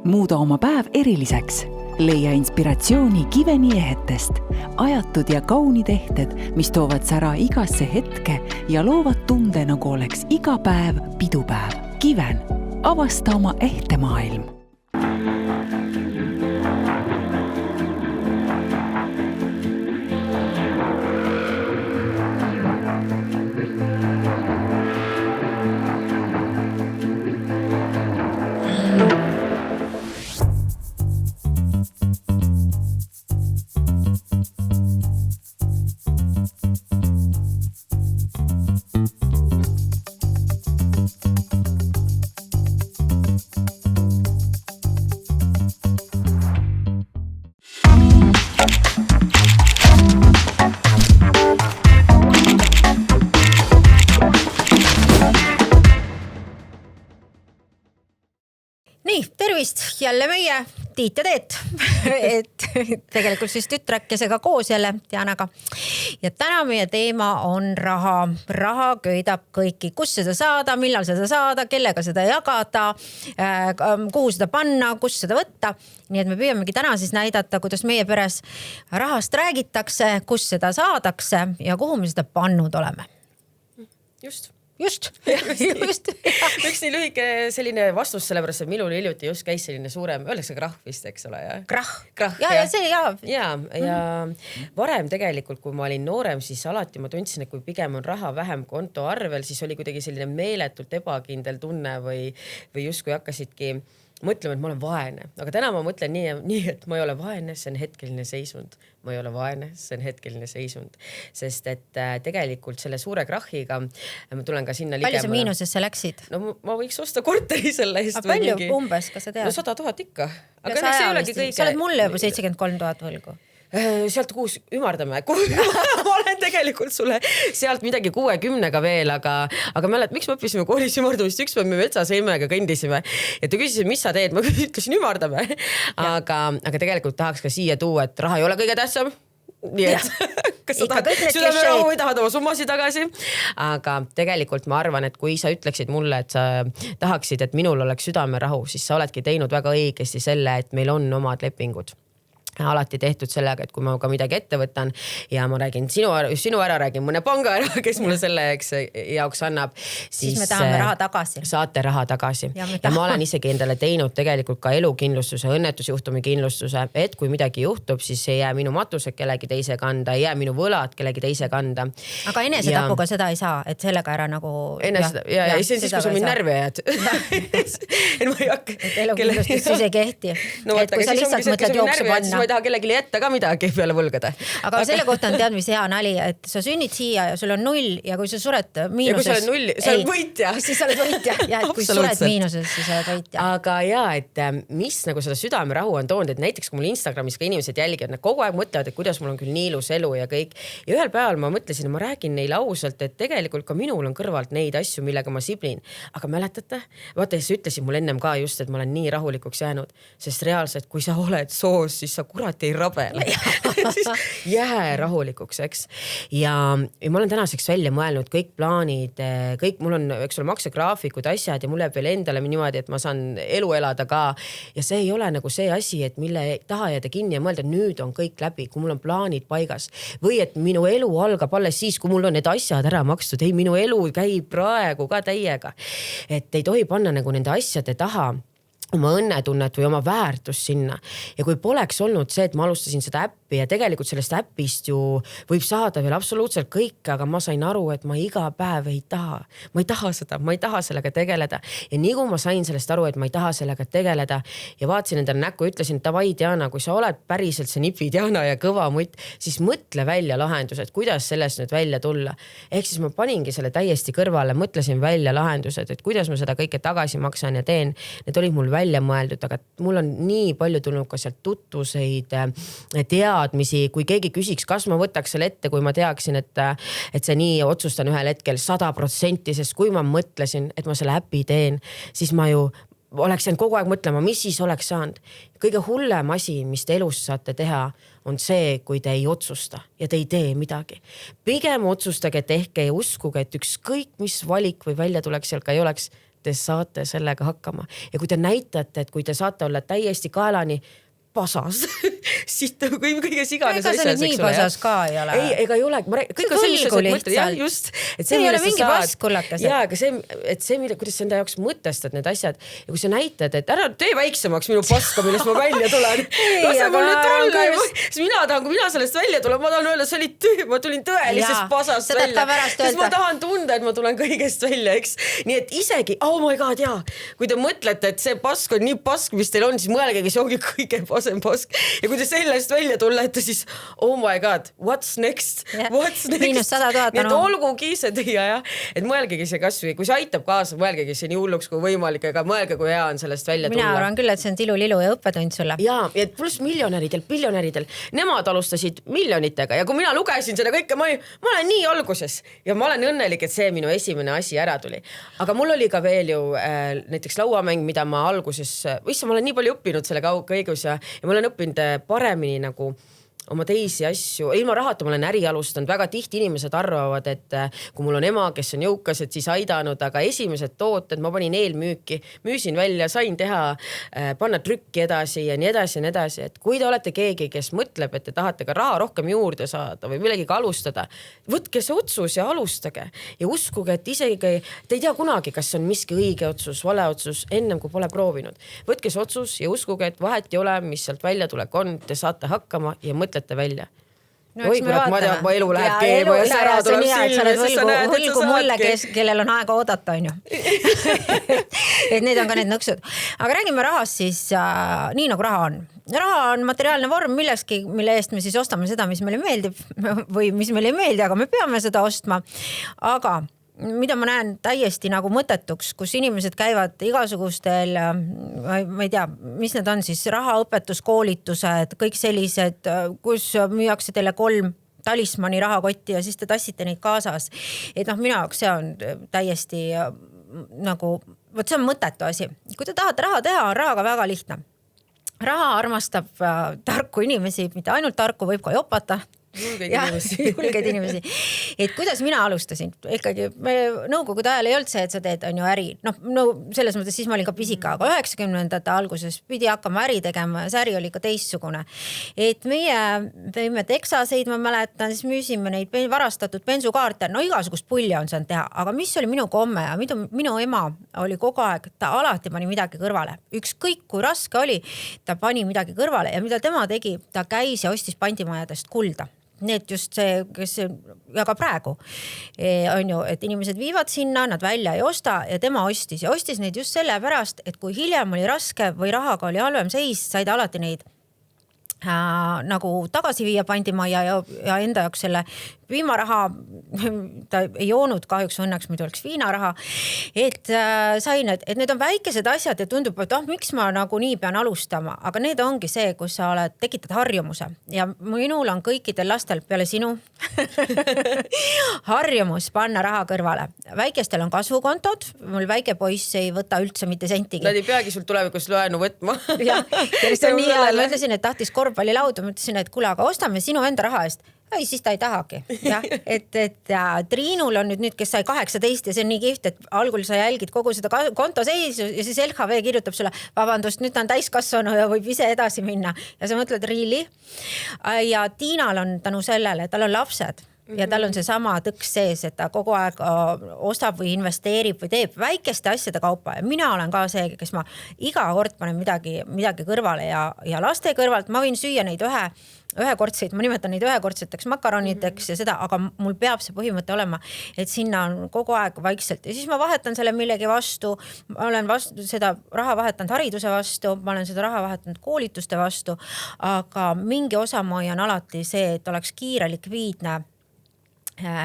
Muuda oma päev eriliseks. Leia inspiratsiooni Giveni ehetest. Ajatud ja kaunid ehted, mis toovad sära igasse hetke ja loovad tunde, nagu oleks iga päev pidupäev. Given. Avasta oma ehte maailm. Jälle meie Tiit ja Teet, et tegelikult siis tütrekesega koos jälle Dianaga. Ja täna meie teema on raha. Raha köidab kõiki, kus seda saada, millal seda saada, kellega seda jagada, kuhu seda panna, kus seda võtta. Nii et me püüamegi täna siis näidata, kuidas meie peres rahast räägitakse, kus seda saadakse ja kuhu me seda pannud oleme. Just. Üks nii lühike selline vastus, sellepärast, et minul hiljuti just käis selline suurem, öeldakse krahv vist, eks ole? Krahv. Ja see ja varem tegelikult, kui ma olin noorem, siis alati ma tundsin, et kui pigem on raha vähem konto arvel, siis oli kuidagi selline meeletult ebakindel tunne või justkui hakkasidki mõtlema, et ma olen vaene. Aga täna ma mõtlen nii, et ma ei ole vaene, see on hetkeline seisund. Ma ei ole vaene, see on hetkeline seisund. Sest et tegelikult selle suure krahhiga ma tulen ka sinna ligemale. Palju sa miinusesse läksid? No ma võiks osta korteri selle eest. Aga palju umbes, kas sa tead? No 100 000 ikka. Aga see ei olegi kõige. Sa oled mulle juba 73 000 võlgu. Sealt kuus ümardame. Ma olen tegelikult sulle sealt midagi 60-ga veel, aga mälet, miks me õppisime koolis ümardamist? Üks päev me metsaseimega kõndisime ja ta küsisid, mis sa teed? Ma ütlesin ümardame. Aga tegelikult tahaks ka siia tuua, et raha ei ole kõige tähtsam. Nii et kas sa tahad südame rahu või tahad oma summasid tagasi? Aga tegelikult ma arvan, et kui sa ütleksid mulle, et sa tahaksid, et minul oleks südame rahu, siis sa oledki teinud väga õigesti selle, et meil on omad lepingud. Alati tehtud sellega, et kui ma ka midagi ette võtan ja ma räägin sinu ära, räägin mõne panga ära, kes mulle selle jaoks annab, siis me tahame raha tagasi. Saate raha tagasi. Ja ma olen isegi endale teinud tegelikult ka elukindlustuse, õnnetusjuhtumi kindlustuse, et kui midagi juhtub, siis ei jää minu matused kellegi teise kanda, ei jää minu võlad kellegi teise kanda. Aga enesetapuga seda ei saa, et sellega ära nagu... Ja see on siis, kui sa mind närvi ajad. Et elukindlustus siis ei kehti. Et kui sa lihtsalt mõtled jooksu panna. Ma ei taha kellelegi jätta ka midagi peale võlgade. Aga selle kohta on tead, mis hea nali, et sa sünnid siia ja sul on 0 ja kui sa sured miinuses... Ja kui sa oled 0, sa oled võitja. Siis sa oled võitja. Ja et kui sured miinuses, siis sa oled võitja. Aga et mis nagu seda südamerahu on toonud, et näiteks kui mul Instagramis ka inimesed jälgivad, nad kogu aeg mõtlevad, et kuidas mul on küll nii ilus elu ja kõik. Ja ühel päeval ma mõtlesin, ma räägin neile ausalt, et tegelikult ka minul on kõrvalt neid asju, millega ma siblin. Aga mäletate? Vaata, sa ütlesid mul ennem ka just, et ma olen nii rahulikuks jäänud, sest reaalselt, kui sa oled soos, siis sa kurat ei rabele. Jää rahulikuks, eks. Ja ma olen tänaseks välja mõelnud kõik plaanid, kõik mul on, eks ole, maksegraafikud, asjad ja mul jääb veel endale niimoodi, et ma saan elu elada ka. Ja see ei ole nagu see asi, et mille taha jääda kinni ja mõelda, nüüd on kõik läbi, kui mul on plaanid paigas. Või et minu elu algab alles siis, kui mul on need asjad ära makstud. Ei, minu elu käib praegu ka täiega. Et ei tohi panna nagu nende asjade taha oma õnnetunnet või oma väärtust sinna. Ja kui poleks olnud see, et ma alustasin seda äppi ja tegelikult sellest äpist ju võib saada veel absoluutselt kõik, aga ma sain aru, et ma iga päev ei taha. Ma ei taha seda, ma ei taha sellega tegeleda. Ja nii kui ma sain sellest aru, et ma ei taha sellega tegeleda ja vaatasin endale näkku, ütlesin, et davai Diana, kui sa oled päriselt see nipi Diana ja kõva mutt, siis mõtle välja lahendused, kuidas sellest nüüd välja tulla. Ehk siis ma paningi selle täiesti kõrvale, mõtlesin välja lahendused, et kuidas ma seda kõike tagasi maksan ja teen. Need olid mul välja mõeldud, aga mul on nii palju tulnud ka sealt tutvuseid, teadmisi, kui keegi küsiks, kas ma võtaks selle ette, kui ma teaksin, et see nii otsustan ühel hetkel 100%, sest kui ma mõtlesin, et ma selle äpi teen, siis ma ju oleks jäänud kogu aeg mõtlema, mis siis oleks saanud. Kõige hullem asi, mis te elus saate teha, on see, kui te ei otsusta ja te ei tee midagi. Pigem otsustage, tehke ja uskuge, et ükskõik mis valik või välja tuleks seal ka ei oleks, te saate sellega hakkama ja kui te näitate, et kui te saate olla täiesti kaelani pasas, siis kõiges iganes asjas. Ega see nii pasas ka ei ole. Ei, ega ei ole. Kõik on sellised mõtted. Jah, just. Et see ei ole mingi paskullakas. Jaa, aga see, kuidas sa enda jaoks mõtestad need asjad ja kui sa näitad, et ära tee väiksemaks minu paska, millest ma välja tulen. Lase mul nüüd olla. Mina tahan, kui mina sellest välja tulen, ma tahan öelda, see oli tüü, ma tulin tõelisest pasast välja. Sest ma tahan tunda, et ma tulen kõigest välja, eks. Nii et isegi, oh my god, jaa. Kui te mõtlete, et see pask on nii pask, mis teil on, siis mõelgegi, see ongi kõige pask. Ja kui te sellest välja tullete, siis oh my god, what's next? What's next? -100,000. Nii et olgugi see teie, jah. Et mõelgegi see kasvõi, kui see aitab kaasa, mõelgegi see nii hulluks kui võimalik, aga mõelge, kui hea on sellest välja tulla. Mina arvan küll, et see on tilu-lilu ja õppetund sulle. Jaa, ja pluss miljonäridel, biljonäridel, nemad alustasid miljonitega ja kui mina lugesin seda kõike, ma olen nii alguses ja ma olen õnnelik, et see minu esimene asi ära tuli. Aga mul oli ka veel ju näiteks lauamäng, mida ma alguses, ma olen nii palju õppinud selle kõigus ja ma olen õppinud paremini nagu oma teisi asju, ilma rahata ma olen äri alustanud, väga tihti inimesed arvavad, et kui mul on ema, kes on jõukas, et siis aidanud, aga esimesed tooted ma panin eelmüüki, müüsin välja, sain teha, panna trükki edasi ja nii edasi ja nii edasi, et kui te olete keegi, kes mõtleb, et te tahate ka raha rohkem juurde saada või millegiga alustada, võtke see otsus ja alustage ja uskuge, et isegi te ei tea kunagi, kas on miski õige otsus, vale otsus, ennem kui pole proovinud. Võtke see otsus ja uskuge, et vahet ei ole, mis sealt välja tulek on, te saate hakkama ja mõtlete välja. No, oi, kurat, ma tean, mu elu läheb keema ja sära tuleb silme, siis sa näed, et sa mulle, kellel on aega oodata, on ju. Et need on ka need nõksud. Aga räägime rahast siis nii nagu raha on. Raha on materiaalne vorm milleski, mille eest me siis ostame seda, mis meile meeldib või mis meile ei meeldi, aga me peame seda ostma. Aga mida ma näen täiesti nagu mõttetuks, kus inimesed käivad igasugustel, ma ei tea, mis need on siis, rahaõpetuskoolitused, kõik sellised, kus müüakse teile 3 talismani rahakotti ja siis te tassite neid kaasas. Et minu jaoks see on täiesti nagu, see on mõttetu asi. Kui te tahate raha teha, on rahaga väga lihtne. Raha armastab tarku inimesi, mitte ainult tarku, võib ka jopata. Julgeid inimesi. Et kuidas mina alustasin? Ikkagi nõukogude ajal ei olnud see, et sa teed on ju äri. No selles mõttes siis ma olin ka pisika, aga 90ndate alguses pidi hakkama äri tegema ja see äri oli ka teistsugune. Et meie võime teksaseid, ma mäletan, siis müüsime neid varastatud bensukaarte. No igasugust pulja on saanud teha, aga mis oli minu komme ja minu ema oli kogu aeg, ta alati pani midagi kõrvale. Ükskõik kui raske oli, ta pani midagi kõrvale ja mida tema tegi, ta käis ja ostis pandimajadest kulda. Need just see, kes ja ka praegu on ju, et inimesed viivad sinna, nad välja ei osta ja tema ostis ja ostis neid just selle pärast, et kui hiljem oli raske või rahaga oli halvem seis, said alati neid nagu tagasi viia pandimaja ja enda jaoks selle viimaraha, ta ei joonud kahjuks õnneks, muidu oleks viinaraha, et sain, et need on väikesed asjad ja tundub, et miks ma nagu nii pean alustama, aga need ongi see, kus sa oled, tekitad harjumuse ja minul on kõikidel lastel peale sinu harjumus panna raha kõrvale. Väikestel on kasvukontod, mul väike poiss ei võta üldse mitte sentigi. Nad ei peagi sul tulevikus laenu võtma. Ja on nii, ma ütlesin, et tahtis korvpallilaudu, ma ütlesin, et kuule, aga ostame sinu enda raha eest. Ei, siis ta ei tahagi. Ja, et Triinul on nüüd, kes sai 18 ja see on nii kihvt, et algul sa jälgid kogu seda konto seisu ja siis LHV kirjutab sulle, vabandust, nüüd ta on täiskasvanu ja võib ise edasi minna. Ja sa mõtled, really? Ja Tiinal on tänu sellele, tal on lapsed ja tal on see sama tõks sees, et ta kogu aeg ostab või investeerib või teeb väikeste asjade kaupa ja mina olen ka see, kes ma iga kord panen midagi kõrvale ja laste kõrvalt ma võin süüa neid ühekordseid, ma nimetan neid ühekordseteks makaronideks ja seda, aga mul peab see põhimõte olema, et sinna on kogu aeg vaikselt ja siis ma vahetan selle millegi vastu, ma olen seda raha vahetanud hariduse vastu, ma olen seda raha vahetanud koolituste vastu, aga mingi osa ma hoian alati see, et oleks kiire likviidne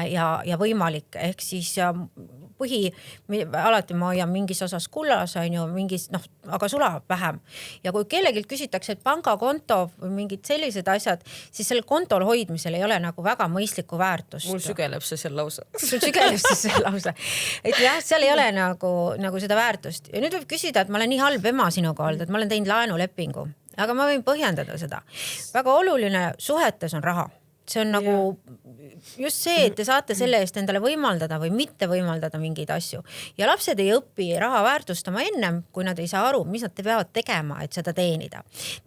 ja võimalik, ehk siis alati ma hoian mingis osas kullas, on ju, mingis, aga sulab vähem. Ja kui kellegilt küsitakse, et pangakonto või mingid sellised asjad, siis selle kontol hoidmisel ei ole nagu väga mõistlikku väärtust. Mul sügeleb see seal lausa. Sul sügeleb see seal lausa. Et jah, seal ei ole nagu seda väärtust. Ja nüüd võib küsida, et ma olen nii halb ema sinuga olnud, et ma olen teinud laenulepingu, aga ma võin põhjendada seda. Väga oluline suhetes on raha. see on nagu just see, et te saate selle eest endale võimaldada või mitte võimaldada mingeid asju. Ja lapsed ei õpi raha väärtustama ennem, kui nad ei saa aru, mis nad peavad tegema, et seda teenida.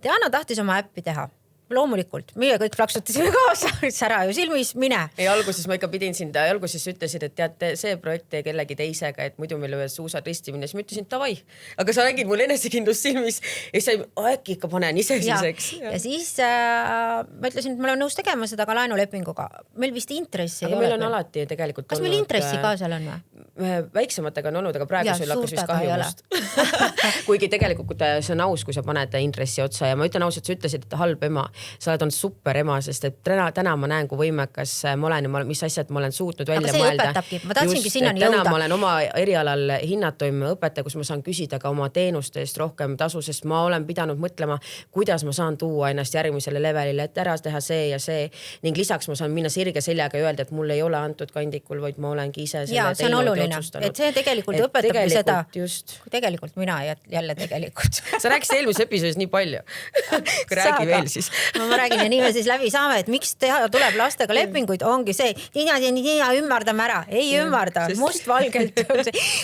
Diana tahtis oma äppi teha. Loomulikult, meie kõik plaksutasime kaasa, sära ju silmis, mine. Ei, alguses ma ikka pidin sind, alguses ütlesid, et teate, see projekt tee kellegi teisega, et muidu meil võivad suusad ristimine, siis ma ütlesin, davai. Aga sa nägid mul enesekindlust silmis ja siis äkki ikka panen ise siseks. Ja siis ma ütlesin, et ma olen nõus tegema seda ka laenulepinguga. Meil vist intressi ei ole. Meil on alati tegelikult Kas meil intressi ka seal on või? Väiksematega on olnud, aga praegu sul hakkas vist kahjumust. Kuigi tegelikult see on aus, kui sa paned intressi otsa ja ma ütlen ausalt, sa ütlesid, et halb ema. Sa oled super ema, sest et täna ma näen, kui võimekas ma olen ja mis asjad ma olen suutnud välja mõelda. Ma tahtsingi sinnani jõuda. Täna ma olen oma erialal hinnatoime õpetaja, kus ma saan küsida ka oma teenuste eest rohkem tasu, sest ma olen pidanud mõtlema, kuidas ma saan tuua ennast järgmisele levelile, et ära teha see ja see. Ning lisaks ma saan minna sirge seljaga ja öelda, et mul ei ole antud kandikul, vaid ma olengi ise selle teinud ja otsustanud. Et see tegelikult õpetabki seda. Tegelikult mina jälle tegelikult. Sa rääkisid eelmises episoodis nii palju. Kui räägi veel siis. Ma räägin ja nii me siis läbi saame, et miks teha tuleb lastega lepinguid, ongi see, Tiina ümmardame ära, ei ümmarda, mustvalgelt.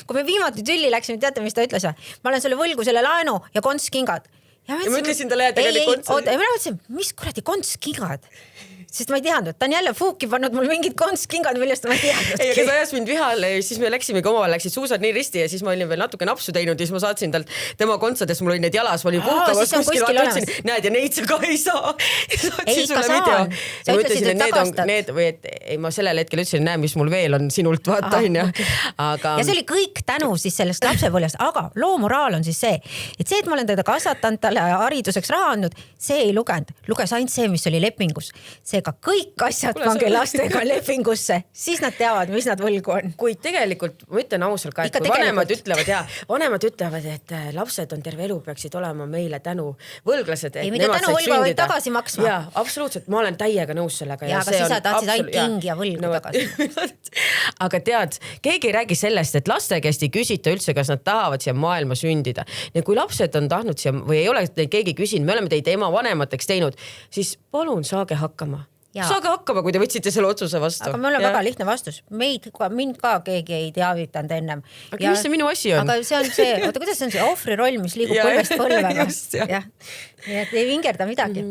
Kui me viimati tülli läksime, teate, mis ta ütles? Ma olen sulle võlgu selle laenu ja kontskingad. Ja ma ütlesin talle, et ei, ma mõtlesin, mis kuradi kontskingad? Sest ma ei teadnud, ta on jälle fuuki pannud mul mingid kontskingad, millest ma ei teadnud. Ei, aga ta ajas mind vihale, siis me läksime omavahel, läksid suusad nii risti ja siis ma olin veel natuke napsu teinud ja siis ma saatsin talt tema kontsades, mul oli need jalas, ma olin puhkavas kuskil otsin, näed ja neid sa ka ei saa. Ei, ikka saan. Sa ütlesid, et tagastad. Ma sellel hetkel ütlesin, näe, mis mul veel on sinult, vaata. Ja see oli kõik tänu siis sellest lapsepõljast, aga loo moraal on siis see, et ma olen teda kasvatanud, talle hariduseks raha andnud, see ei lugenud. Luges ainult see, mis oli lepingus. Seega kõik asjad pange lastega lepingusse, siis nad teavad, mis nad võlgu on. Kuid tegelikult, ma ütlen ausalt ka, et kui vanemad ütlevad, et lapsed on terve elu, peaksid olema meile tänu võlglased. Ei, mida tänu võlga võid tagasi maksma. Jaa, absoluutselt, ma olen täiega nõus sellega. Ja aga siis sa tahtsid ainult kingi ja võlgu tagasi. Aga tead, keegi ei räägi sellest, et laste käest ei küsita üldse, kas nad tahavad siia maailma sündida. Ja kui lapsed on tahtnud siia või ei ole keegi küsinud, me oleme teid ema vanemateks teinud, siis palun saage hakkama. Saage hakkama, kui te võtsite selle otsuse vastu. Aga mul on väga lihtne vastus. Mind ka keegi ei teavitanud ennem. Aga mis see minu asi on? Aga see on see, oota, kuidas see on see ohvri roll, mis liigub põlvest põlvega? Nii et ei vingerda midagi.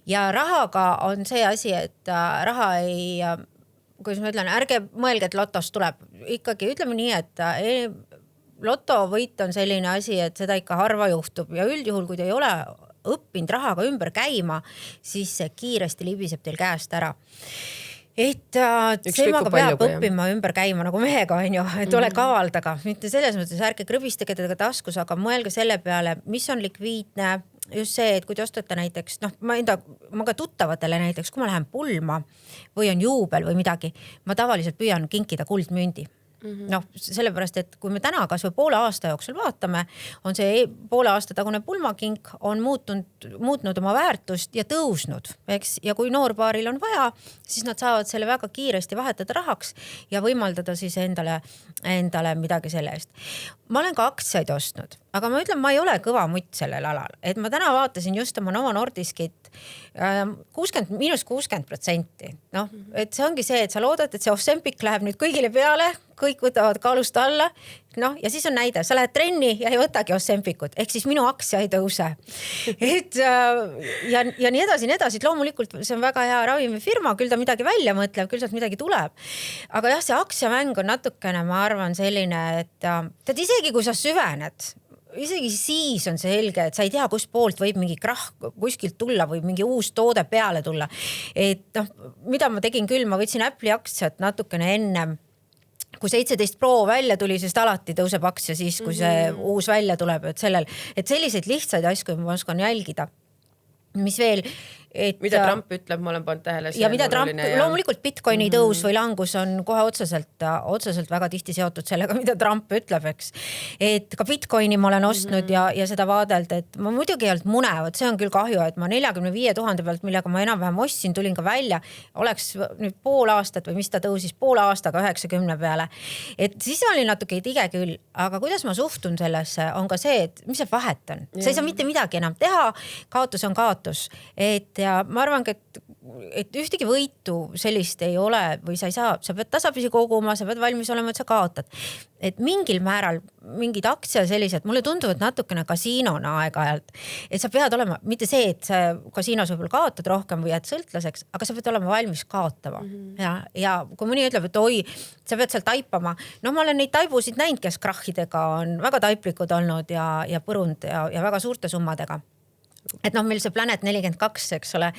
Ja rahaga on see asi, et raha ei, kuidas ma ütlen, ärge mõelge, et lotost tuleb. Ikkagi ütleme nii, et lotovõit on selline asi, et seda ikka harva juhtub ja üldjuhul, kui te ei ole õppinud rahaga ümber käima, siis see kiiresti libiseb teil käest ära. Et seemaga peab õppima ümber käima nagu mehega, on ju, et ole kavaldaga. Mitte selles mõttes, ärge krõbistage teda taskus, aga mõelge selle peale, mis on likviidne. Just see, et kui te ostate näiteks, ma ka tuttavatele näiteks, kui ma lähen pulma või on juubel või midagi, ma tavaliselt püüan kinkida kuldmündi. Sellepärast, et kui me täna kas või poole aasta jooksul vaatame, on see poole aasta tagune pulmakink on muutnud oma väärtust ja tõusnud. Eks? Ja kui noorpaaril on vaja, siis nad saavad selle väga kiiresti vahetada rahaks ja võimaldada siis endale midagi selle eest. Ma olen ka aktsiaid ostnud, aga ma ütlen, ma ei ole kõva mutt sellel alal. Et ma täna vaatasin just oma Novo Nordiskit -60%. Et see ongi see, et sa loodad, et see Ozempic läheb nüüd kõigile peale, kõik võtavad kaalust alla. Ja siis on näide, sa lähed trenni ja ei võtagi Ozempicut, ehk siis minu aktsia ei tõuse. Ja nii edasi, loomulikult see on väga hea ravimifirma, küll ta midagi välja mõtleb, küll sealt midagi tuleb. Aga jah, see aktsiamäng on natukene, ma arvan, selline, et isegi kui sa süvened, isegi siis on see helge, et sa ei tea, kus poolt võib mingi krahh kuskilt tulla või mingi uus toode peale tulla. Et mida ma tegin küll, ma võtsin Apple'i aktsiat natukene ennem, kui 17 Pro välja tuli, sest alati tõuseb aktsia siis, kui see uus välja tuleb, et selliseid lihtsaid asju ma oskan jälgida. Mis veel, mida Trump ütleb, ma olen pannud tähele. Ja mida Trump, loomulikult Bitcoini tõus või langus on kohe otseselt väga tihti seotud sellega, mida Trump ütleb, eks. Et ka Bitcoini ma olen ostnud ja seda vaadelt, et ma muidugi ei olnud munevad, see on küll kahju, et ma 45 000 pealt, millega ma enam-vähem ostsin, tulin ka välja, oleks nüüd pool aastat või mis ta tõusis poole aastaga 90 peale. Et siis oli natuke tige küll, aga kuidas ma suhtun sellesse, on ka see, et mis see vahet on. Sa ei saa mitte midagi enam teha, kaotus on kaotus. Et ja ma arvan, et et ühtegi võitu sellist ei ole või sa pead tasapisi koguma, sa pead valmis olema, et sa kaotad. Et mingil määral mingid aktsia sellised, mulle tunduvad natukene kasiinona aeg-ajalt, et sa pead olema, mitte see, et sa kasiinos võib-olla kaotad rohkem või jääd sõltlaseks, aga sa pead olema valmis kaotama. Ja kui mõni ütleb, et oi, sa pead seal taipama. No ma olen neid taibusid näinud, kes krahhidega on väga taiplikud olnud ja põrund ja väga suurte summadega. Et meil see Planet 42, eks ole,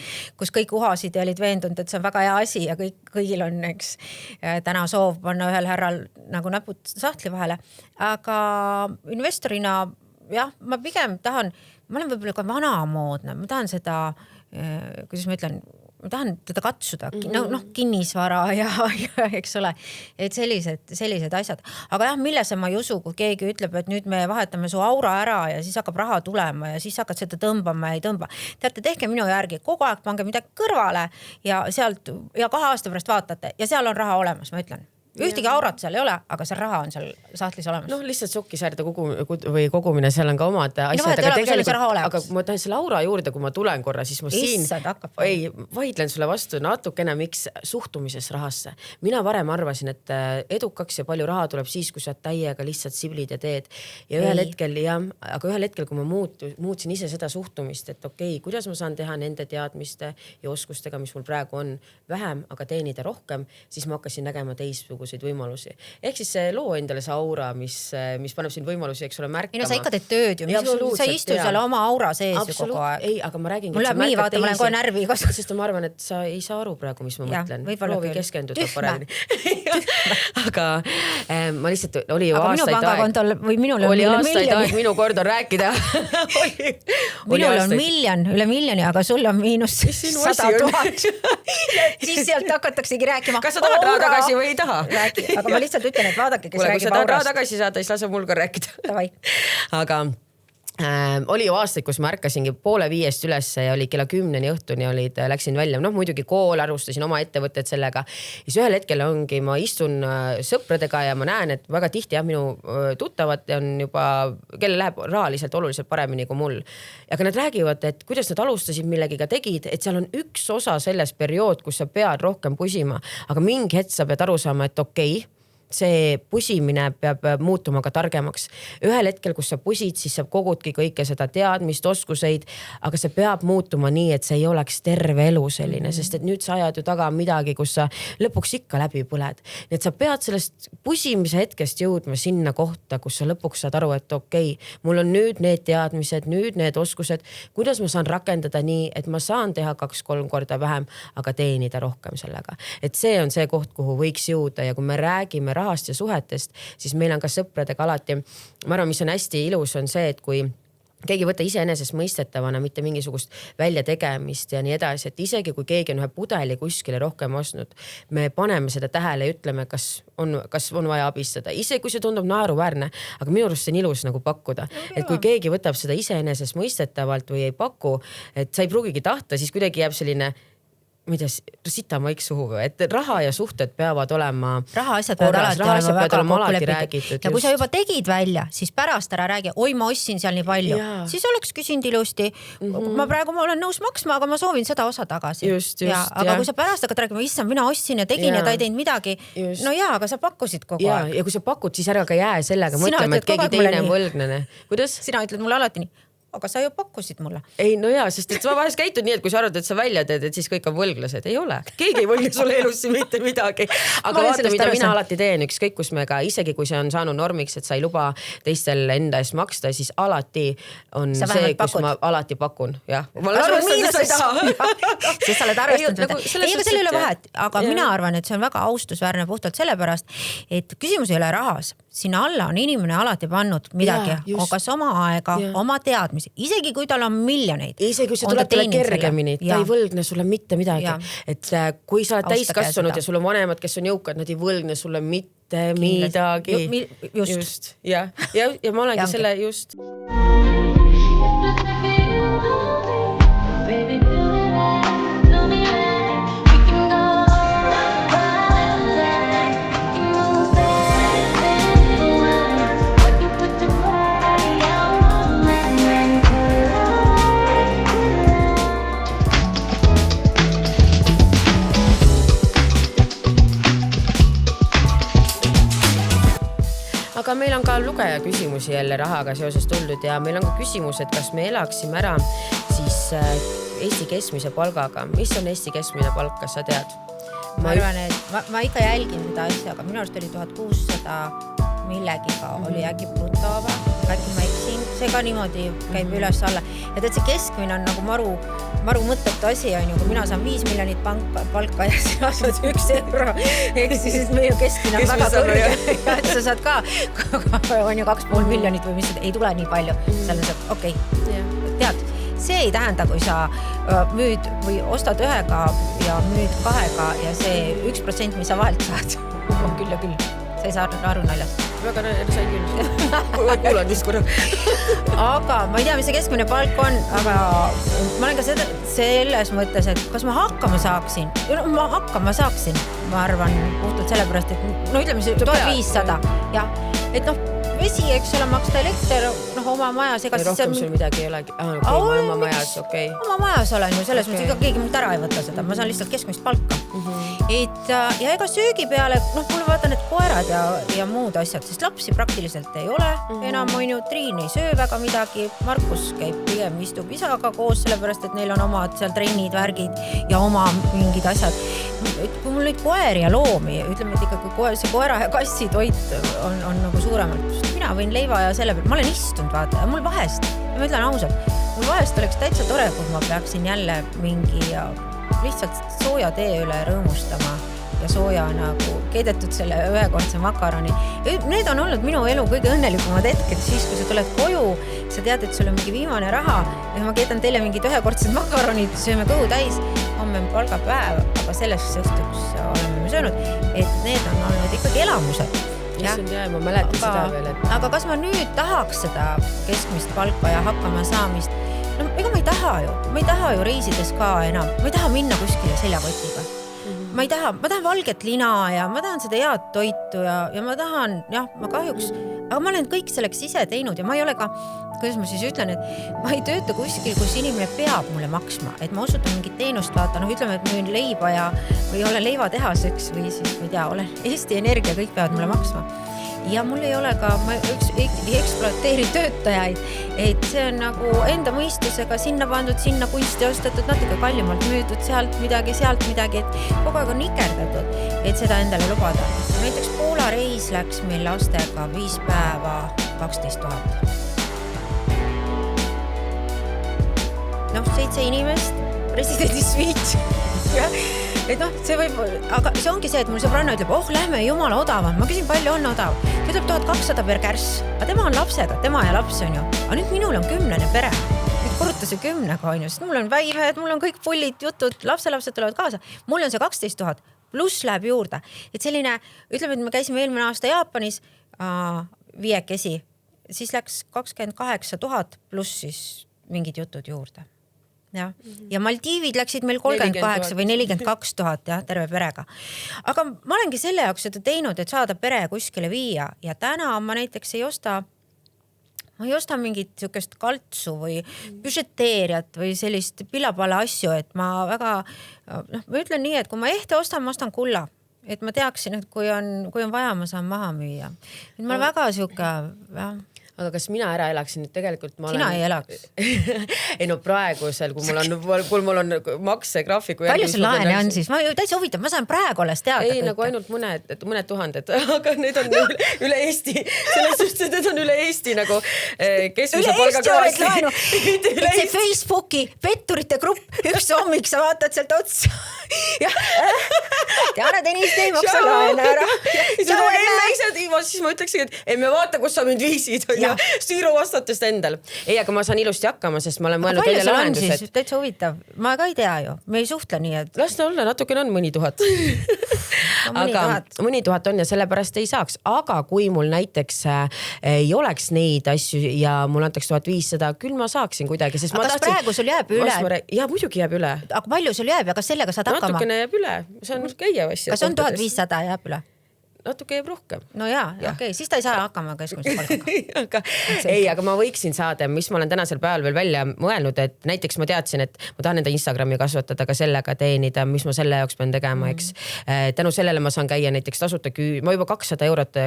kus kõik uhasid ja olid veendunud, et see on väga hea asi ja kõigil on, eks, täna soov panna ühel härral nagu näpud sahtli vahele. Aga investorina, jah, ma pigem tahan, ma olen võib-olla ka vanamoodne, ma tahan seda, kuidas ma ütlen, ma tahan teda katsuda, kinnisvara ja eks ole, et sellised asjad. Aga jah, millesse ma ei usu, kui keegi ütleb, et nüüd me vahetame su aura ära ja siis hakkab raha tulema ja siis hakkad seda tõmbama ja ei tõmba. Teate, tehke minu järgi, kogu aeg pange midagi kõrvale ja 2 aasta pärast vaatate ja seal on raha olemas, ma ütlen. Ühtegi aurat seal ei ole, aga see raha on seal sahtlis olemas. Lihtsalt sokkisärde kogumine, seal on ka omad asjad, aga ma tahan selle aura juurde, kui ma tulen korra, siis ma vaidlen sulle vastu natukene, miks suhtumises rahasse. Mina varem arvasin, et edukaks ja palju raha tuleb siis, kui sa täiega lihtsalt siblid ja teed. Ja ühel hetkel, kui ma muutsin ise seda suhtumist, et okei, kuidas ma saan teha nende teadmiste ja oskustega, mis mul praegu on vähem, aga teenida rohkem, siis ma hakkasin nägema teistsugust võimalusi. Ehk siis see loo endale see aura, mis paneb siin võimalusi, eks ole, märkama. Sa ikka teed tööd ju, sa ei istu seal oma aura sees ju kogu aeg. Ei, aga ma räägingi, mul läheb nii, vaata, ma olen kohe närvi. Sest ma arvan, et sa ei saa aru praegu, mis ma mõtlen. Proovi keskenduda paremini. Aga ma lihtsalt, oli ju aastaid aeg, minu kord on rääkida. Minul on üle miljoni, aga sul on miinus 100 000. Siis sealt hakataksegi rääkima. Kas sa tahad raha tagasi või ei taha? Aga ma lihtsalt ütlen, et vaadake, kes räägib aurast. Kui sa tahad raha tagasi saada, siis lase mul ka rääkida. Aga oli ju aastaid, kus ma ärkasingi 4:30 üles ja oli kella 10 õhtuni läksin välja. Muidugi kool, alustasin oma ettevõtted sellega. Ja siis ühel hetkel ongi, ma istun sõpradega ja ma näen, et väga tihti minu tuttavad on juba, kelle läheb rahaliselt oluliselt paremini kui mul. Aga nad räägivad, et kuidas nad alustasid millegiga tegid, et seal on üks osa selles periood, kus sa pead rohkem pusima. Aga mingi hetk sa pead aru saama, et okei, see pusimine peab muutuma ka targemaks. Ühel hetkel, kus sa pusid, siis sa kogudki kõike seda teadmist, oskuseid, aga see peab muutuma nii, et see ei oleks terve elu selline, sest et nüüd sa ajad ju taga midagi, kus sa lõpuks ikka läbi põled. Nii et sa pead sellest pusimise hetkest jõudma sinna kohta, kus sa lõpuks saad aru, et okei, mul on nüüd need teadmised, nüüd need oskused, kuidas ma saan rakendada nii, et ma saan teha 2-3 korda vähem, aga teenida rohkem sellega. Et see on see koht, kuhu võiks jõuda ja kui me räägime rahast ja suhetest, siis meil on ka sõpradega alati, ma arvan, mis on hästi ilus, on see, et kui keegi võtta iseenesest mõistetavana, mitte mingisugust väljategemist ja nii edasi, et isegi kui keegi on ühe pudeli kuskile rohkem ostnud, me paneme seda tähele ja ütleme, kas on vaja abistada. Ise, kui see tundub naeruväärne, aga minu arust see on ilus nagu pakkuda. Et kui keegi võtab seda iseenesest mõistetavalt või ei paku, et sa ei pruugigi tahta, siis kuidagi jääb selline sita maik suhu, et raha ja suhted peavad olema rahaasjad peavad alati olema väga kokkulepitud. Ja kui sa juba tegid välja, siis pärast ära räägi, oi, ma ostsin seal nii palju. Siis oleks küsinud ilusti. Ma olen nõus maksma, aga ma soovin seda osa tagasi. Aga kui sa pärast hakkad räägima, issand, mina ostsin ja tegin ja ta ei teinud midagi. No jaa, aga sa pakkusid kogu aeg. Ja kui sa pakud, siis ära ka jää sellega mõtlema, et keegi teine võlgnene. Kuidas? Sina ütled mulle alati nii. Aga sa ju pakkusid mulle. Ei, no jaa, sest et ma vahest käitud nii, et kui sa arvad, et sa välja teed, et siis kõik on võlglased. Ei ole. Keegi ei võlgne sulle elusse mitte midagi. Aga vaata, mida mina alati teen, ükskõik kus me ka, isegi kui see on saanud normiks, et sa ei luba teistel enda eest maksta, siis alati on see, kus ma alati pakun. Jah. Ma arvestan, et sa ei taha. Sest sa oled arvestanud. Ei, aga selle üle vahet. Aga mina arvan, et see on väga austusväärne puhtalt sellepärast, et küsimus ei ole rahas. Sinna alla on inimene alati pannud midagi, kas oma aega, oma teadmisi. Isegi kui tal on miljoneid. Isegi kui see tuleb talle kergemini, ta ei võlgne sulle mitte midagi. Et kui sa oled täiskasvanud ja sul on vanemad, kes on jõukad, nad ei võlgne sulle mitte midagi. Just. Ja ma olengi selle just. meil on ka lugeja küsimusi jälle rahaga seoses tuldud ja meil on ka küsimus, et kas me elaksime ära siis Eesti keskmise palgaga. Mis on Eesti keskmine palk, kas sa tead? Ma arvan, et ma ikka jälgin seda asja, aga minu arust oli 1600 millegiga oli äkki brutova, äkki ma eksin, see ka niimoodi käib üles alla. Ja tead, see keskmine on nagu maru mõttetu asi on ju, kui mina saan 5 miljonit palka ja sina saad 1 euro, eks siis meie keskmine on väga kõrge. Ja et sa saad ka on ju 2,5 miljonit või mis ei tule nii palju. Seal on see, okei, tead, see ei tähenda, kui sa müüd või ostad 1-ga ja müüd 2-ga ja see 1%, mis sa vahelt saad, on küll ja küll. Sa ei saa aru naljast. Väga sain küll. Kuulan vist korra. Aga ma ei tea, mis see keskmine palk on, aga ma olen ka selles mõttes, et kas ma hakkama saaksin. Ma arvan puhtalt sellepärast, et no ütleme 1500. Ja, et noh, vesi, eks ole, maksta elekter, noh, oma majas. Rohkem sul midagi ei olegi. Oma majas, okei. Oma majas olen ju, selles mõttes, ega keegi mult ära ei võta seda. Ma saan lihtsalt keskmist palka. Ja ega söögi peale, noh, mulle vaatan, et koerad ja muud asjad, sest lapsi praktiliselt ei ole. Enam on ju, Triin ei söö väga midagi. Markus käib pigem istub isaga koos, sellepärast, et neil on omad seal trennid, värgid ja oma mingid asjad. Kui mul nüüd koer ja loomi, ütleme, et ikka kui see koera ja kassi toit on nagu suuremalt, mina võin leiva ja selle peal, ma olen istunud, vaata, ja mul vahest, ma ütlen ausalt, mul vahest oleks täitsa tore, kui ma peaksin jälle mingi lihtsalt sooja tee üle rõõmustama ja sooja nagu keedetud selle ühekordse makaroni. Need on olnud minu elu kõige õnnelikumad hetked, siis kui sa tuled koju, sa tead, et sul on mingi viimane raha ja ma keedan teile mingid ühekordsed makaronid, sööme kõhu täis, homme on palgapäev, aga selleks õhtuks oleme söönud, et need on olnud ikkagi elamused. Ma mäletan seda veel, et... Aga kas ma nüüd tahaks seda keskmist palka ja hakkama saamist? No ega ma ei taha ju reisides ka enam. Ma ei taha minna kuskile seljakotiga. Ma tahan valget lina ja ma tahan seda head toitu ja ma tahan, ma kahjuks, aga ma olen kõik selleks ise teinud ja ma ei ole ka, kuidas ma siis ütlen, et ma ei tööta kuskil, kus inimene peab mulle maksma, et ma osutan mingit teenust, vaata, ütleme, et müün leiba või olen leivatehaseks või siis, ma ei tea, olen Eesti Energia, kõik peavad mulle maksma. Ja mul ei ole ka, ma ei eksploateeri töötajaid, et see on nagu enda mõistusega sinna pandud, sinna kunsti ostetud, natuke kallimalt müüdud, sealt midagi, et kogu aeg on ikerdatud, et seda endale lubada. Näiteks Poola reis läks meil lastega 5 päeva 12 000. Noh, 7 inimest, presidendi speech. Et noh, see võib, aga see ongi see, et mul sõbranna ütleb, lähme jumala odavam. Ma küsin, palju on odav. Ta ütleb 1200 per kärss. Aga tema on lapsega, tema ja laps on ju. Aga nüüd minul on 10 pere. Nüüd korruta see 10-ga on ju, sest mul on väimed, mul on kõik pullid, jutud, lapselapsed tulevad kaasa. Mul on see 12 000, pluss läheb juurde. Et selline, ütleme, et me käisime eelmine aasta Jaapanis 5 siis läks 28 000 pluss siis mingid jutud juurde. Ja Maldiivid läksid meil 38 või 42 000 terve perega. Aga ma olengi selle jaoks seda teinud, et saada pere kuskile viia ja täna ma näiteks ei osta mingit sükest kaltsu või budžeteeriat või sellist pillapalla asju, et ma väga, ma ütlen nii, et kui ma ehte ostan, ma ostan kulla. Et ma teaksin, et kui on vaja, ma saan maha müüa. Et ma olen väga süke, Aga kas mina ära elaksin, et tegelikult ma olen... Sina ei elaks. Ei no praegusel, kui mul on maksegraafiku... Palju see laene on siis? Ma täitsa huvitav, ma saan praegu alles teada. Ei, nagu ainult mõned tuhanded, aga need on üle Eesti. Selles suhtes, et need on üle Eesti nagu keskmise palga klaasi. Üle Eesti oled laenu. See Facebooki petturite grupp, üks hommik sa vaatad sealt otsa. Diana Tõniste ei maksa laene ära. Siis ma ütleksin, et me vaata, kus sa mind viisid. Siiru vastatest endal. Ei, aga ma saan ilusti hakkama, sest ma olen mõelnud välja lahendused. Täitsa huvitav. Ma ka ei tea ju. Me ei suhtle nii, et... Las ta olla, natukene on mõni tuhat. Aga mõni tuhat on ja sellepärast ei saaks. Aga kui mul näiteks ei oleks neid asju ja mul antaks 1500, küll ma saaksin kuidagi. Aga kas praegu sul jääb üle? Ja muidugi jääb üle. Aga palju sul jääb ja kas sellega saad hakkama? Natukene jääb üle. See on käia asja. Kas on 1500 jääb üle? natuke jääb rohkem. No jaa. Okei, siis ta ei saa hakkama keskmise palka. aga ma võiksin saada, mis ma olen tänasel päeval veel välja mõelnud, et näiteks ma teadsin, et ma tahan enda Instagrami kasvatada, ka sellega teenida, mis ma selle jaoks pean tegema, eks. Tänu sellele ma saan käia näiteks tasuta ma juba 200 eurot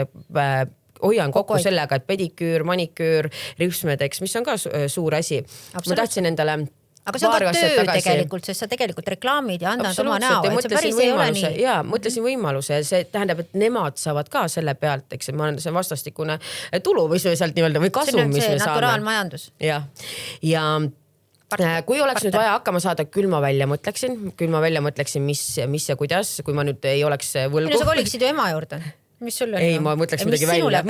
hoian kokku sellega, et pediküür, maniküür, ripsmedeks, mis on ka suur asi. Ma tahtsin endale aga see on ka töö tegelikult, sest sa tegelikult reklaamid ja andad oma näo. Mõtlesin võimaluse. See tähendab, et nemad saavad ka selle pealt, eks, see vastastikune tulu, mis me sealt nii-öelda või kasum, mis me saame. Naturaalmajandus. Ja kui oleks nüüd vaja hakkama saada, küll ma välja mõtleksin, mis ja kuidas, kui ma nüüd ei oleks võlgu. Sa koliksid ju ema juurde. Mis sul on? Ei, ma mõtleksin midagi välja.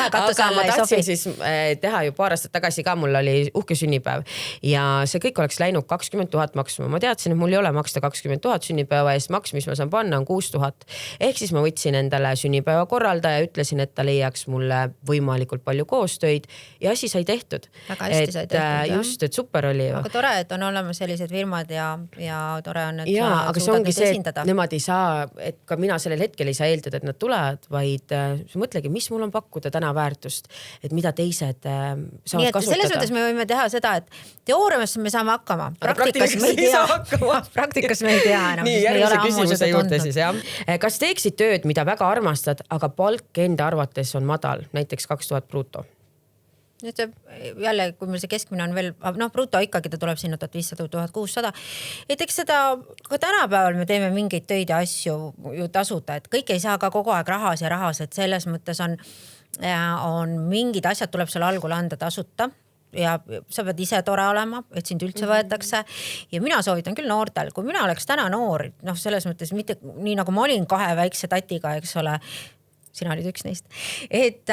Aga ma tahtsin siis teha ju paar aastat tagasi ka, mul oli uhke sünnipäev ja see kõik oleks läinud 20 000 maksma. Ma teadsin, et mul ei ole maksta 20 000 sünnipäeva eest, maks, mis ma saan panna, on 6 000. Ehk siis ma võtsin endale sünnipäeva korraldaja ja ütlesin, et ta leiaks mulle võimalikult palju koostöid ja asi sai tehtud. Väga hästi sai tehtud. Just, et super oli ju. Aga tore, et on olemas sellised firmad ja tore on, et sa suudad neid esindada. Nemad ei saa, et ka mina hetkel ei saa eeldada, et nad tulevad, vaid mõtlegi, mis mul on pakkuda täna väärtust, et mida teised saavad kasutada. Selles mõttes me võime teha seda, et teoorias me saame hakkama. Praktikas me ei tea enam. Nii, järgmise küsimuse juurde siis, jah. Kas teeksid tööd, mida väga armastad, aga palk enda arvates on madal, näiteks 2000 bruto? Nüüd jälle, kui meil see keskmine on veel, bruto ikkagi ta tuleb sinna 1500, 1600. Et eks seda, ka tänapäeval me teeme mingeid töid ja asju ju tasuta, et kõik ei saa ka kogu aeg rahas, et selles mõttes on mingid asjad tuleb seal algul anda tasuta ja sa pead ise tore olema, et sind üldse võetakse. Ja mina soovitan küll noortel, kui mina oleks täna noor, selles mõttes mitte nii nagu ma olin 2 väikse tatiga, eks ole, sina olid üks neist, et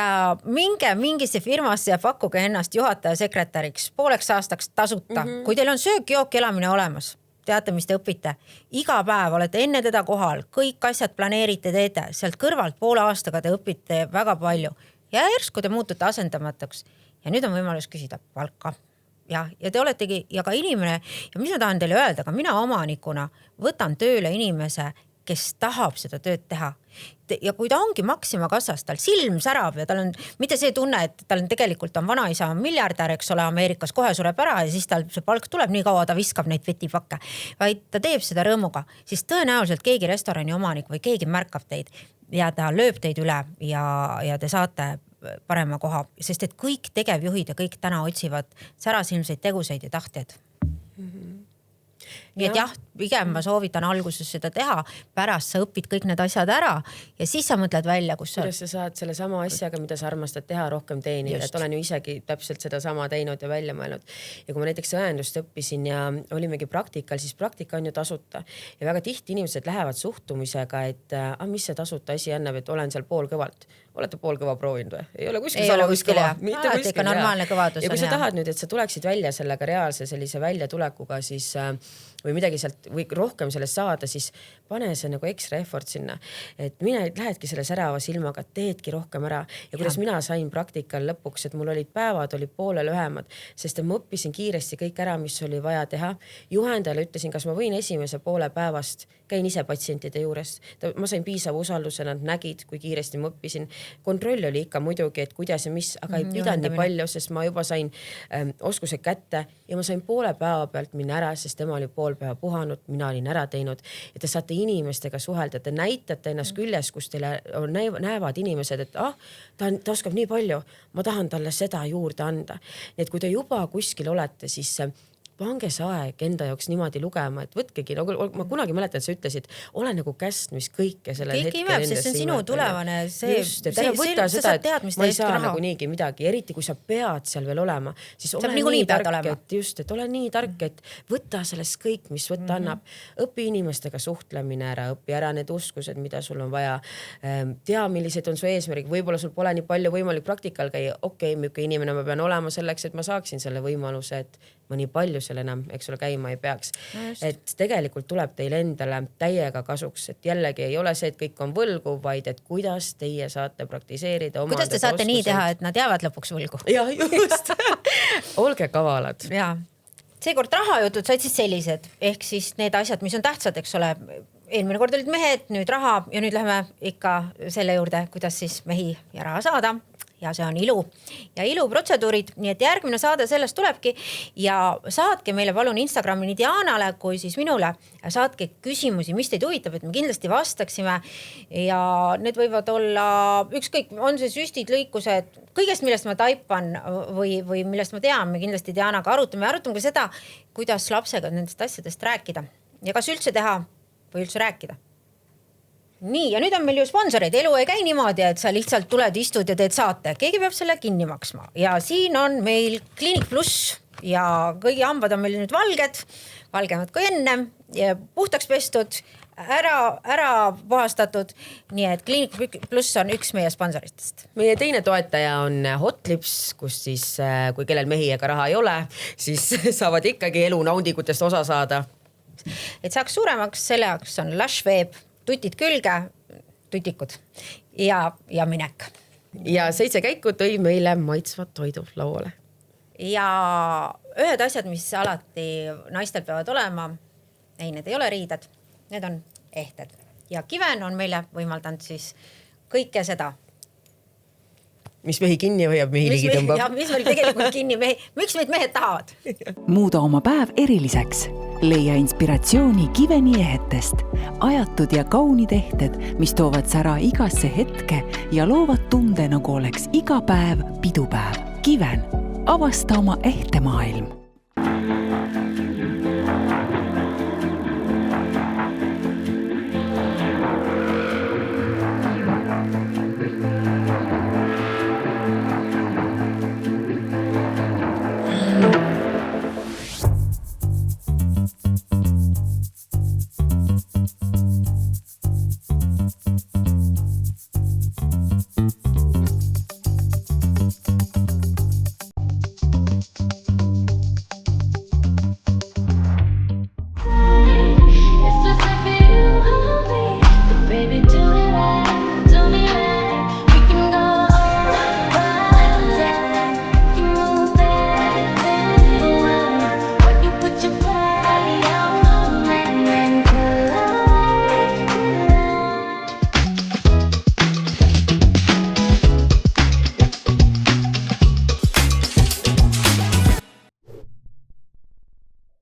minge mingisse firmasse ja pakkuge ennast juhataja sekretäriks pooleks aastaks tasuta. Kui teil on söök, jook, elamine olemas, teate, mis te õpite. Iga päev olete enne teda kohal, kõik asjad planeerite, teete, sealt kõrvalt poole aastaga te õpite väga palju ja järsku te muutute asendamatuks ja nüüd on võimalus küsida palka. Ja te oletegi, ja ka inimene, ja mis ma tahan teile öelda, ka mina omanikuna võtan tööle inimese, kes tahab seda tööd teha. Ja kui ta ongi Maxima kassas, tal silm särab ja tal on mitte see tunne, et tal tegelikult on vanaisa miljardär, eks ole, Ameerikas kohe sureb ära ja siis tal see palk tuleb nii kaua, ta viskab neid vetipakke, vaid ta teeb seda rõõmuga, siis tõenäoliselt keegi restorani omanik või keegi märkab teid ja ta lööb teid üle ja te saate parema koha, sest et kõik tegevjuhid ja kõik täna otsivad särasilmseid teguseid ja tahtjaid. Nii et jah, pigem ma soovitan alguses seda teha, pärast sa õpid kõik need asjad ära ja siis sa mõtled välja, kus sa... Kuidas sa saad selle sama asjaga, mida sa armastad teha, rohkem teenida, et olen ju isegi täpselt seda sama teinud ja välja mõelnud. Ja kui ma näiteks õendust õppisin ja olimegi praktikal, siis praktika on ju tasuta ja väga tihti inimesed lähevad suhtumisega, et mis see tasuta asi annab, et olen seal poolkõvalt. Olete poolkõva proovinud või? Ei ole kuskil kõva. Ikka normaalne kõvadus. Ja kui sa tahad nüüd, et sa tuleksid välja sellega reaalse sellise väljatulekuga, siis või midagi sealt või rohkem sellest saada, siis pane see nagu ekstra effort sinna. Et mina lähedki selle särava silmaga, teedki rohkem ära. Ja kuidas mina sain praktikal lõpuks, et mul olid päevad, olid poole lühemad, sest ma õppisin kiiresti kõik ära, mis oli vaja teha. Juhendajale ütlesin, kas ma võin esimese poole päevast, käin ise patsientide juures. Ma sain piisava usalduse, nad nägid, kui kiiresti ma õppisin. Kontroll oli ikka muidugi, et kuidas ja mis, aga ei pidanud nii palju, sest ma juba sain oskused kätte ja ma sain poole päeva pealt minna ära, sest tema oli pool päeva puhanud, mina olin ära teinud ja te saate inimestega suhelda, te näitate ennast küljes, kus teile näevad inimesed, et ta oskab nii palju, ma tahan talle seda juurde anda. Nii et kui te juba kuskil olete, siis pange see aeg enda jaoks niimoodi lugema, et võtkegi, ma kunagi mäletan, et sa ütlesid, ole nagu käst, mis kõike sellel hetkel imeb, sest see on sinu tulevane just, et võtta seda, et ma ei saa nagu niigi midagi, eriti kui sa pead seal veel olema, siis ole nii tark, et just, et ole nii tark, et võtta sellest kõik, mis võtta annab, õpi inimestega suhtlemine ära, õpi ära need uskused, mida sul on vaja, tea, millised on su eesmärgid, võib-olla sul pole nii palju võimalik praktikal käia, milline inimene ma pean olema selleks, et ma saaksin selle võimaluse, et ma nii palju seal enam, eks ole, käima ei peaks. Et tegelikult tuleb teil endale täiega kasuks, et jällegi ei ole see, et kõik on võlgu, vaid et kuidas teie saate praktiseerida. Kuidas te saate nii teha, et nad jäävad lõpuks võlgu? Ja, just. Olge kavalad. Ja. Seekord rahajutud said siis sellised, ehk siis need asjad, mis on tähtsad, eks ole, eelmine kord olid mehed, nüüd raha ja nüüd läheme ikka selle juurde, kuidas siis mehi ja raha saada. Ja see on ilu ja iluprotseduurid, nii et järgmine saade sellest tulebki ja saatke meile palun Instagrami nii Dianale kui siis minule. Saatke küsimusi, mis teid huvitab, et me kindlasti vastaksime ja need võivad olla ükskõik, on see süstid, lõikused, kõigest, millest ma taipan või millest ma tean, me kindlasti Dianaga arutame ka seda, kuidas lapsega nendest asjadest rääkida ja kas üldse teha või üldse rääkida. Nii, ja nüüd on meil ju sponsorid. Elu ei käi niimoodi, et sa lihtsalt tuled, istud ja teed saate. Keegi peab selle kinni maksma. Ja siin on meil Kliinik Pluss ja kõigi hambad on meil nüüd valgemad kui enne, ja puhtaks pestud, ära puhastatud. Nii et Kliinik Pluss on üks meie sponsoritest. Meie teine toetaja on Hotlips, kus siis, kui kellel mehi ega raha ei ole, siis saavad ikkagi elu naudingutest osa saada. Et saaks suuremaks, selle jaoks on Lush Web, tutid külge, tutikud ja minek. Ja 7 käiku tõi meile maitsvad toidud lauale. Ja ühed asjad, mis alati naistel peavad olema, need ei ole riided, need on ehted. Ja Kiven on meile võimaldanud siis kõike seda. Mis mehi kinni hoiab, mehi ligi tõmbab. Ja mis meil tegelikult kinni miks meid mehed tahavad? Muuda oma päev eriliseks. Leia inspiratsiooni Kiveni ehetest. Ajatud ja kaunid ehted, mis toovad sära igasse hetke ja loovad tunde, nagu oleks iga päev pidupäev. Kiven, avasta oma ehtemaailm.